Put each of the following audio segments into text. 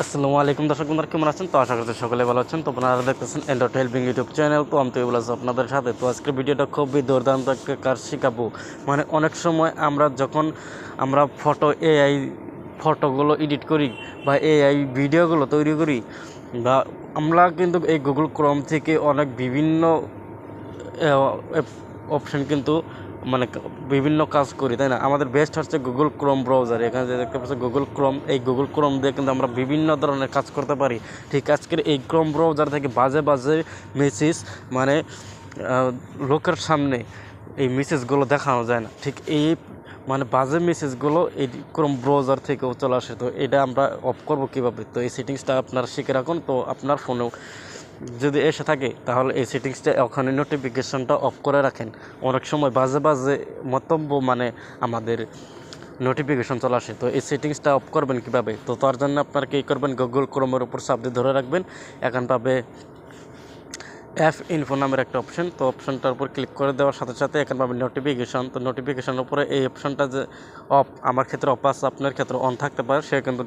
আসসালামু আলাইকুম দর্শক বন্ধুরা, কেমন আছেন? তো আশা করছি সকলে ভালো আছেন। তো আপনারা দেখতেছেন এন্ড্রয়েড হেল্পিং ইউটিউব চ্যানেল। তো আমি তৈবুল আছি আপনাদের সাথে। তো আজকের ভিডিওটা খুবই দুর্দান্ত একটা কাজ শেখাবো। মানে অনেক সময় আমরা ফটোগুলো এডিট করি বা এআই ভিডিওগুলো তৈরি করি, বা আমরা কিন্তু এই গুগল ক্রোম থেকে অনেক বিভিন্ন অপশন কিন্তু মানে বিভিন্ন কাজ করি, তাই না? আমাদের বেস্ট হচ্ছে গুগল ক্রোম ব্রাউজার। এখানে যে দেখতে পাচ্ছি গুগল ক্রোম, এই গুগল ক্রোম দিয়ে কিন্তু আমরা বিভিন্ন ধরনের কাজ করতে পারি। ঠিক আজকের এই ক্রোম ব্রাউজার থেকে বাজে বাজে মেসেজ, মানে লোকের সামনে এই মেসেজগুলো দেখানো যায় না। ঠিক এই মানে বাজে মেসেজগুলো এই ক্রোম ব্রাউজার থেকেও চলে আসে। তো এটা আমরা অফ করবো কীভাবে? তো এই সেটিংসটা আপনারা শিখে রাখুন। তো আপনার ফোনেও যদি এসে থাকে তাহলে এই সেটিংসটা ওখানে নোটিফিকেশনটা অফ করে রাখেন। অনেক সময় বাজে বাজে মন্তব্য মানে আমাদের নোটিফিকেশন চলে আসে। তো এই সেটিংসটা অফ করবেন কীভাবে? তো তার জন্য আপনারা কী করবেন, গুগল ক্রোমের উপর চাপ দিয়ে ধরে রাখবেন। এখন পাবে অ্যাপ ইনফো নামের একটা অপশন। তো অপশনটার উপর ক্লিক করে দেওয়ার সাথে সাথে এখানে পাবেন নোটিফিকেশন। তো নোটিফিকেশনের উপরে এই অপশনটা যে অফ, আমার ক্ষেত্রে অফ আছে, আপনার ক্ষেত্রে অন থাকতে পারে, সে কিন্তু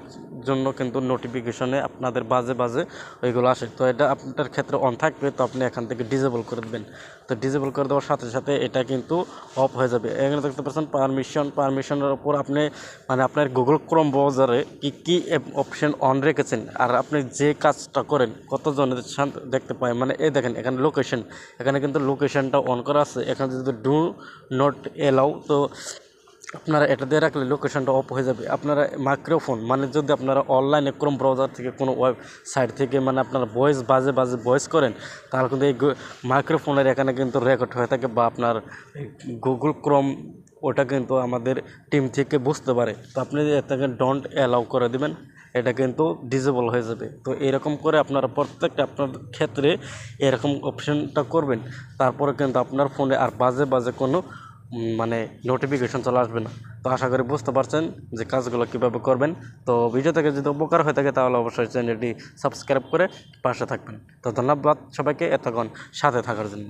জন্য কিন্তু নোটিফিকেশনে আপনাদের বাজে বাজে ওইগুলো আসে। তো এটা আপনার ক্ষেত্রে অন থাকবে, তো আপনি এখান থেকে ডিসেবল করে দেবেন। তো ডিসেবল করে দেওয়ার সাথে সাথে এটা কিন্তু অফ হয়ে যাবে। এখানে দেখতে পাচ্ছেন পারমিশনের উপর আপনি মানে আপনার গুগল ক্রোম ব্রাউজারে কী অপশন অন রেখেছেন, আর আপনি যে কাজটা করেন কতজনের দেখতে পায়। মানে এই দেখেন এখানে লোকেশন, এখানে কিন্তু লোকেশনটা অন করা আছে। এখানে যদি ডু নট এলাও, তো আপনারা এটা দিয়ে রাখলে লোকেশনটা অফ হয়ে যাবে। আপনারা মাইক্রোফোন, মানে যদি আপনারা অনলাইনে ক্রোম ব্রাউজার থেকে কোনো ওয়েবসাইট থেকে মানে আপনারা বাজে বাজে ভয়েস করেন, তাহলে কিন্তু এই মাইক্রোফোনের এখানে কিন্তু রেকর্ড হয়ে থাকে, বা আপনার গুগল ক্রোম ওটা কিন্তু আমাদের টিম থেকে বুঝতে পারে। তো আপনি এটাকে ডোন্ট অ্যালাউ করে দেবেন, এটা কিন্তু ডিসেবল হয়ে যাবে। তো এরকম করে আপনারা প্রত্যেকটা আপনার ক্ষেত্রে এরকম অপশনটা করবেন। তারপরে কিন্তু আপনার ফোনে আর বাজে বাজে কোনো মানে নোটিফিকেশন চলে আসবে না। তো আশা করি বুঝতে পারছেন যে কাজগুলো কীভাবে করবেন। তো ভিডিও থেকে যদি উপকার হয়ে থাকে তাহলে অবশ্যই চ্যানেলটি সাবস্ক্রাইব করে পাশে থাকবেন। তো ধন্যবাদ সবাইকে এতক্ষণ সাথে থাকার জন্য।